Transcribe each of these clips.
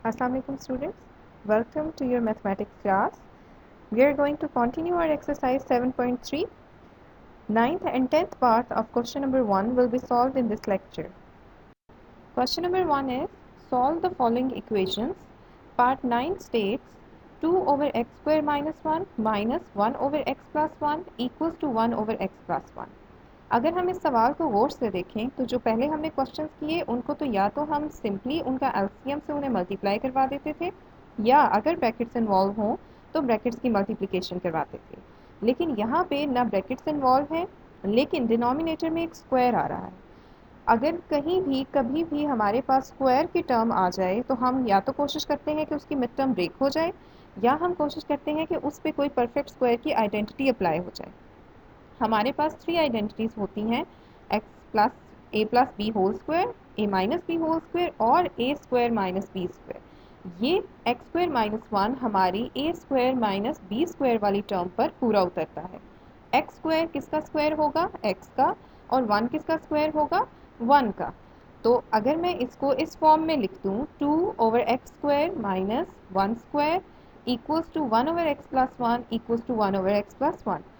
Assalamu alaikum students. Welcome to your mathematics class. We are going to continue our exercise 7.3. Ninth and 10th part of question number 1 will be solved in this lecture. Question number 1 is solve the following equations. Part 9 states 2 over x square minus 1 minus 1 over x plus 1 equals to 1 over x plus 1. अगर हम इस सवाल को गौर से देखें तो जो पहले हमने क्वेश्चंस किए उनको तो या तो हम सिंपली उनका एलसीएम से उन्हें मल्टीप्लाई करवा देते थे या अगर ब्रैकेट्स इन्वॉल्व हों तो ब्रैकेट्स की मल्टीप्लिकेशन करवाते थे, लेकिन यहाँ पे ना ब्रैकेट्स इन्वॉल्व हैं लेकिन डिनोमिनेटर में एक स्क्वायर आ रहा है। अगर कहीं भी कभी भी हमारे पास स्क्वायर की टर्म आ जाए तो हम या तो कोशिश करते हैं कि उसकी मिड टर्म ब्रेक हो जाए या हम कोशिश करते हैं कि उस पर कोई परफेक्ट स्क्वायर की आइडेंटिटी अप्लाई हो जाए। हमारे पास 3 आइडेंटिटीज होती हैं, एक्स प्लस ए प्लस बी होल स्क्वायर, ए माइनस बी होल स्क्वायर और ए स्क्वायर माइनस बी स्क्वायर। ये एक्स स्क्वायर माइनस 1 हमारी ए स्क्वायर माइनस बी स्क्वायर वाली टर्म पर पूरा उतरता है। एक्स स्क्वायर किसका स्क्वायर होगा? एक्स का। और 1 किसका स्क्वायर होगा? 1 का। तो अगर मैं इसको इस फॉर्म में लिख दूँ 2 over x square minus 1 square equals to 1 over x plus 1 equals to 1 over x plus 1।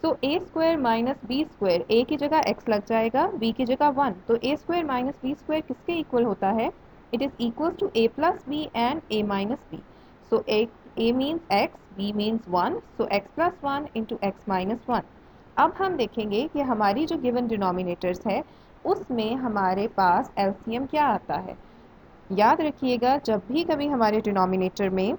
So a square minus B square, a की जगह एक्स लग जाएगा, बी की जगह 1, तो A square minus B square किसके इक्वल होता है? It is equal to A plus B and A minus B. So A means X, B means 1, so X plus 1 into X minus 1। अब हम देखेंगे कि हमारी जो गिवन डिनोमिनेटर्स है उसमें हमारे पास एलसीएम क्या आता है। याद रखिएगा जब भी कभी हमारे डिनोमिनेटर में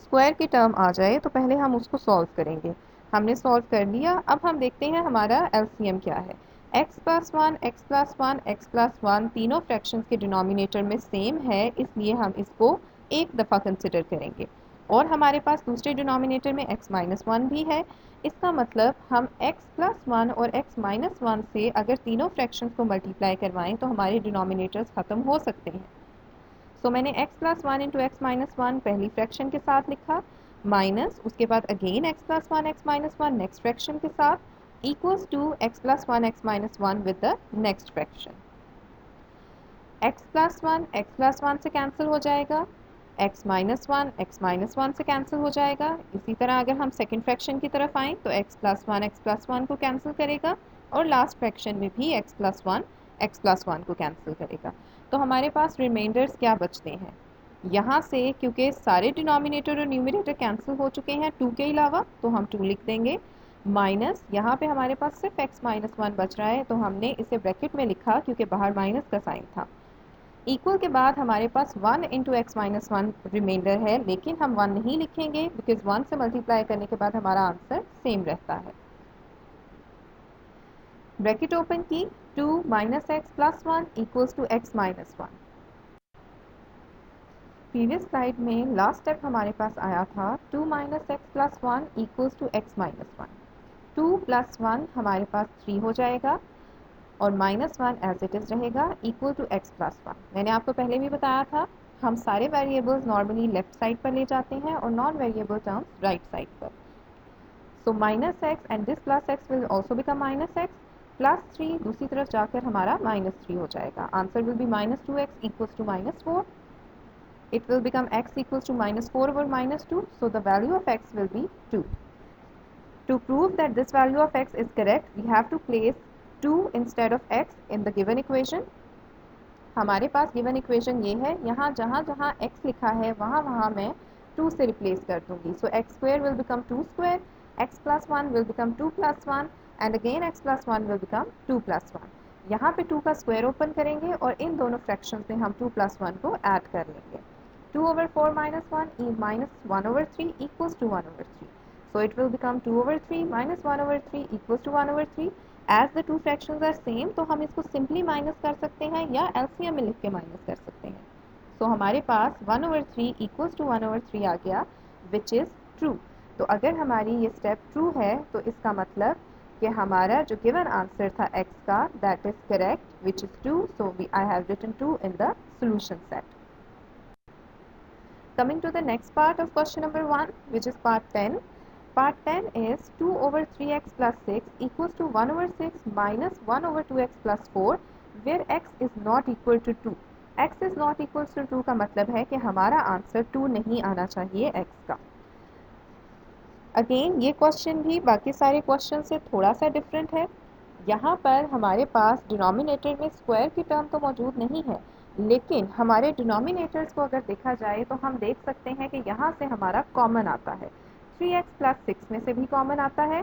स्क्वायर की टर्म आ जाए तो पहले हम उसको सॉल्व करेंगे। हमने सॉल्व कर लिया, अब हम देखते हैं हमारा एलसीएम क्या है। x plus one, x plus one, x plus one तीनों फ्रैक्शंस के डिनोमिनेटर में सेम है, इसलिए हम इसको एक दफ़ा कंसिडर करेंगे। और हमारे पास दूसरे डिनोमिनेटर में x माइनस वन भी है, इसका मतलब हम x प्लस वन और x माइनस वन से अगर तीनों फ्रैक्शंस को मल्टीप्लाई करवाएं तो हमारे डिनोमिनेटर्स ख़त्म हो सकते हैं। सो मैंने x plus one into X minus one पहली फ्रैक्शन के साथ लिखा, माइनस उसके बाद again x plus one X minus one next fraction के साथ equals to x plus one X minus one with the next fraction. X plus one से cancel हो जाएगा, x माइनस वन से कैंसिल हो जाएगा। इसी तरह अगर हम सेकेंड फ्रैक्शन की तरफ आएँ तो x प्लस वन को कैंसिल करेगा और लास्ट फ्रैक्शन में भी x प्लस वन को कैंसिल करेगा। तो हमारे पास रिमाइंडर्स क्या बचते हैं यहाँ से, क्योंकि सारे डिनोमिनेटर और न्यूमरेटर कैंसिल हो चुके हैं 2 के अलावा, तो हम 2 लिख देंगे। माइनस यहाँ पे हमारे पास सिर्फ x माइनस वन बच रहा है तो हमने इसे ब्रैकेट में लिखा क्योंकि बाहर माइनस का साइन था। इक्वल के बाद हमारे पास 1 into X minus one reminder है, लेकिन हम 1 नहीं लिखेंगे बिकॉज 1 से मल्टीप्लाई करने के बाद हमारा आंसर सेम रहता है। ब्रैकेट ओपन की, 2 minus x plus one equals to x minus one. Previous slide में लास्ट स्टेप हमारे पास आया था 2 minus x plus one equals to x minus one. 2 plus one हमारे पास 3 हो जाएगा और minus one as it is रहेगा equal to x plus one. मैंने आपको पहले भी बताया था हम सारे वेरिएबल्स नॉर्मली लेफ्ट साइड पर ले जाते हैं और non variable terms right side पर। So minus x and this plus x will also become minus x, plus three दूसरी तरफ जाकर हमारा माइनस थ्री हो जाएगा। Answer will be minus two x equals to minus four. It will become x equals to minus 4 over minus 2, so the value of x will be 2. To prove that this value of x is correct, we have to place 2 instead of x in the given equation. हमारे पास given equation ये है, यहाँ जहाँ जहाँ x लिखा है वहाँ वहाँ मैं 2 से replace कर दूँगी। So x square will become 2 square, x plus 1 will become 2 plus 1 and again x plus 1 will become 2 plus 1. यहाँ पे 2 का स्क्वायर ओपन करेंगे और इन दोनों फ्रैक्शंस में हम 2 plus 1 को ऐड कर लेंगे। 2 over 4 minus 1 is minus 1 over 3 equals to 1 over 3. So it will become 2 over 3 minus 1 over 3 equals to 1 over 3. As the two fractions are same, तो हम इसको simply minus कर सकते हैं या LCM में लिख के minus कर सकते हैं। So हमारे पास 1 over 3 equals to 1 over 3 आ गया, which is true. तो अगर हमारी ये step true है तो इसका मतलब कि हमारा जो given answer था x का that is correct, which is 2. So I have written 2 in the solution set. Coming to the next part of question number 1, which is part 10. Part 10 is 2 over 3x plus 6 equals to 1 over 6 minus 1 over 2x plus 4, where x is not equal to 2. x is not equals to 2 का मतलब है कि हमारा answer 2 नहीं आना चाहिए x का। Again ये क्वेश्चन भी बाकी सारे क्वेश्चन से थोड़ा सा डिफरेंट है। यहाँ पर हमारे पास डिनोमिनेटर में स्क्वायर की टर्म तो मौजूद नहीं है, लेकिन हमारे डिनोमिनेटर्स को अगर देखा जाए तो हम देख सकते हैं कि यहाँ से हमारा कॉमन आता है। 3x प्लस 6 में से भी कॉमन आता है,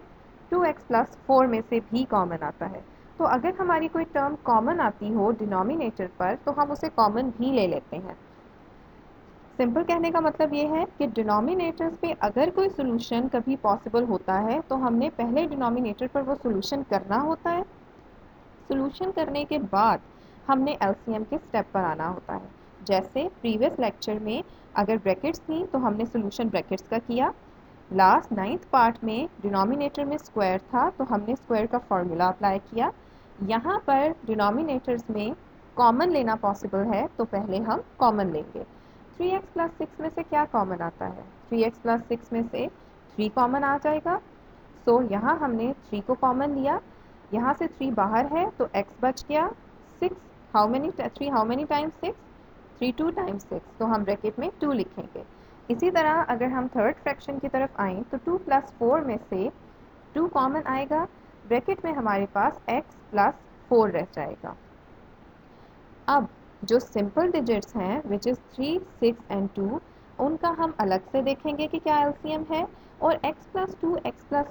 2x प्लस 4 में से भी कॉमन आता है। तो अगर हमारी कोई टर्म कॉमन आती हो डिनोमिनेटर पर तो हम उसे कॉमन भी ले लेते हैं। सिंपल कहने का मतलब ये है कि डिनोमिनेटर्स पे अगर कोई सोल्यूशन कभी पॉसिबल होता है तो हमने पहले डिनोमिनेटर पर वो सोल्यूशन करना होता है। सोल्यूशन करने के बाद हमने एलसीएम के स्टेप पर आना होता है। जैसे प्रीवियस लेक्चर में अगर ब्रैकेट्स थी तो हमने सोल्यूशन ब्रैकेट्स का किया। लास्ट 9th पार्ट में डिनोमिनेटर में स्क्वायर था तो हमने स्क्वायर का फॉर्मूला अप्लाई किया। यहाँ पर डिनोमिनेटर्स में कॉमन लेना पॉसिबल है तो पहले हम कॉमन लेंगे। 3x प्लस 6 में से क्या कॉमन आता है? 3x प्लस 6 में से 3 कॉमन आ जाएगा। सो यहाँ हमने 3 को कॉमन लिया, यहाँ से 3 बाहर है तो x बच गया। 6 हाउ मेनी टाइम्स 6? 3 2 टाइम्स 6, तो हम ब्रैकेट में 2 लिखेंगे। इसी तरह अगर हम थर्ड फ्रैक्शन की तरफ आएँ तो 2 प्लस 4 में से 2 कॉमन आएगा, ब्रैकेट में हमारे पास x प्लस 4 रह जाएगा। अब जो सिंपल डिजिट्स हैं विच इज़ 3 6 एंड 2, उनका हम अलग से देखेंगे कि क्या एलसीएम है। और x प्लस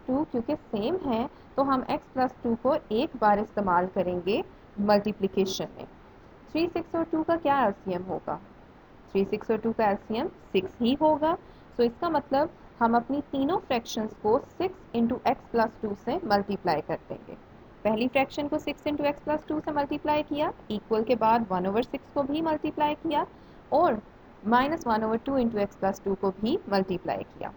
टू क्योंकि सेम है तो हम x प्लस 2 को एक बार इस्तेमाल करेंगे मल्टीप्लिकेशन में। 3 6 और 2 का क्या एलसीएम होगा? 3 6 और 2 का एलसीएम 6 ही होगा। सो इसका मतलब हम अपनी तीनों फ्रैक्शंस को 6 इंटू एक्स प्लस 2 से मल्टीप्लाई कर देंगे। पहली फ्रैक्शन को 6 इंटू एक्स प्लस 2 से मल्टीप्लाई किया, इक्वल के बाद 1/6 को भी मल्टीप्लाई किया और -1/2 इंटू एक्स प्लस 2 को भी मल्टीप्लाई किया।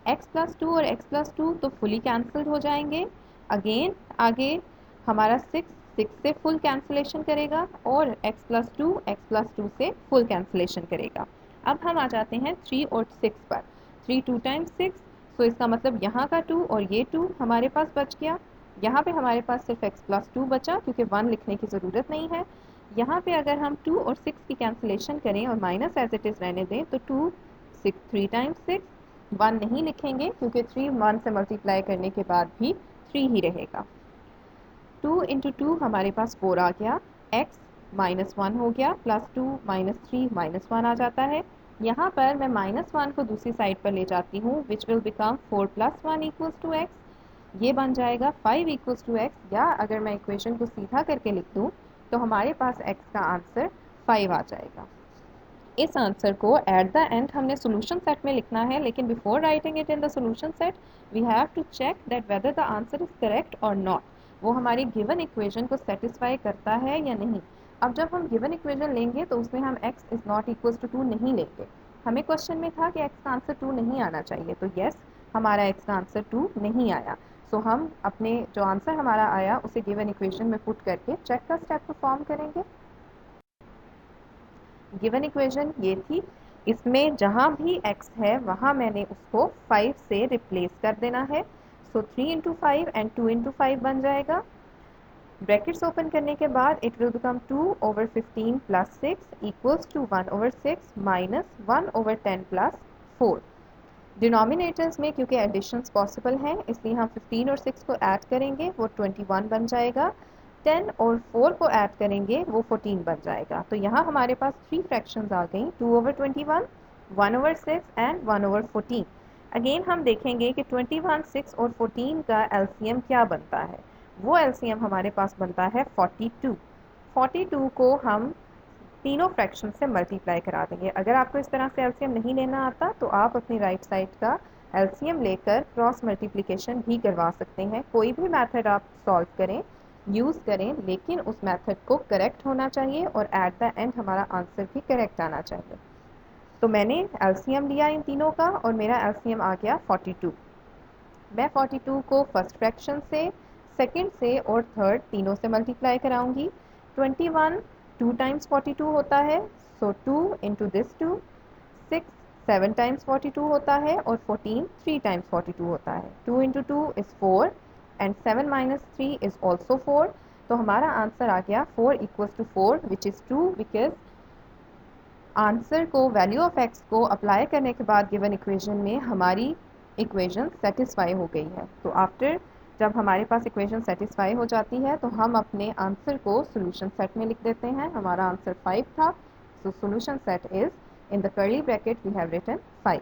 x प्लस 2 और x प्लस 2 तो फुली कैंसल्ड हो जाएंगे। अगेन आगे हमारा 6 6 से फुल कैंसलेशन करेगा और x प्लस 2 से फुल कैंसलेशन करेगा। अब हम आ जाते हैं 3 और 6 पर। 3 2 टाइम्स 6, सो इसका मतलब यहाँ का 2 और ये 2 हमारे पास बच गया। यहाँ पे हमारे पास सिर्फ x प्लस 2 बचा क्योंकि 1 लिखने की ज़रूरत नहीं है। यहाँ पे अगर हम 2 और 6 की कैंसलेशन करें और माइनस एज इट इज़ रहने दें तो 2 6 3 टाइम्स 6, 1 नहीं लिखेंगे क्योंकि 3 1 से मल्टीप्लाई करने के बाद भी 3 ही रहेगा। 2 इंटू 2 हमारे पास 4 आ गया, x -1 हो गया, प्लस 2 -3 -1 आ जाता है। यहाँ पर मैं -1 को दूसरी साइड पर ले जाती हूँ which will become 4 + 1 equals to x। ये बन जाएगा 5 इक्वल्स टू x, या अगर मैं इक्वेशन को सीधा करके लिख दूँ तो हमारे पास x का आंसर 5 आ जाएगा। इस आंसर को एट द एंड हमने सोल्यूशन सेट में लिखना है, लेकिन before writing it in the solution set we have to check that whether the answer is correct और नॉट, वो हमारी गिवन इक्वेशन को सेटिस्फाई करता है या नहीं। अब जब हम गिवन इक्वेशन लेंगे तो उसमें हम x is not equals to 2 नहीं लेंगे। हमें क्वेश्चन में था कि x का आंसर 2 नहीं आना चाहिए, तो यस हमारा x का आंसर 2 नहीं आया। सो हम अपने जो आंसर हमारा आया उसे गिवन इक्वेशन में पुट करके चेक का स्टेप परफॉर्म करेंगे। गिवन इक्वेशन ये थी, इसमें जहाँ भी x है वहाँ मैंने उसको 5 से रिप्लेस कर देना है। सो 3 इंटू 5 एंड 2 इंटू 5 बन जाएगा। ब्रैकेट्स ओपन करने के बाद it will become 2/15 plus 6 equals to 1/6 minus 1/10 plus 4। Denominators में क्योंकि एडिशंस पॉसिबल हैं इसलिए हम 15 और 6 को ऐड करेंगे, वो 21 बन जाएगा। 10 और 4 को ऐड करेंगे वो 14 बन जाएगा। तो यहाँ हमारे पास 3 फ्रैक्शंस आ गई, 2/21, 1/6 एंड 1/14। अगेन हम देखेंगे कि 21, 6 और 14 का एलसीएम क्या बनता है। वो एलसीएम हमारे पास बनता है 42। 42 को हम तीनों फ्रैक्शन से मल्टीप्लाई करा देंगे। अगर आपको इस तरह से एलसीएम नहीं लेना आता तो आप अपनी राइट साइड का एलसीएम लेकर क्रॉस मल्टीप्लिकेशन भी करवा सकते हैं। कोई भी मेथड आप सॉल्व करें, यूज़ करें, लेकिन उस मेथड को करेक्ट होना चाहिए और एट द एंड हमारा आंसर भी करेक्ट आना चाहिए। तो मैंने एलसीएम लिया इन तीनों का और मेरा एलसीएम आ गया 42। मैं 42 को फर्स्ट फ्रैक्शन से, सेकंड से और थर्ड तीनों से मल्टीप्लाई कराऊंगी। 21 2 टाइम्स 42 होता है, सो 2 इंटू दिस 2। 6 7 टाइम्स 42 होता है और 14 3 टाइम्स 42 होता है। 2 into 2 is 4 and 7 minus 3 is also 4। तो हमारा आंसर आ गया 4 equals to 4 which is true because answer को वैल्यू ऑफ एक्स को अप्लाई करने के बाद गिवन इक्वेशन में हमारी इक्वेशन सेटिस्फाई हो गई है। तो आफ्टर जब हमारे पास इक्वेशन सेटिस्फाई हो जाती है तो हम अपने आंसर को सोल्यूशन सेट में लिख देते हैं। हमारा आंसर 5 था, so solution set is in the curly bracket we have written 5।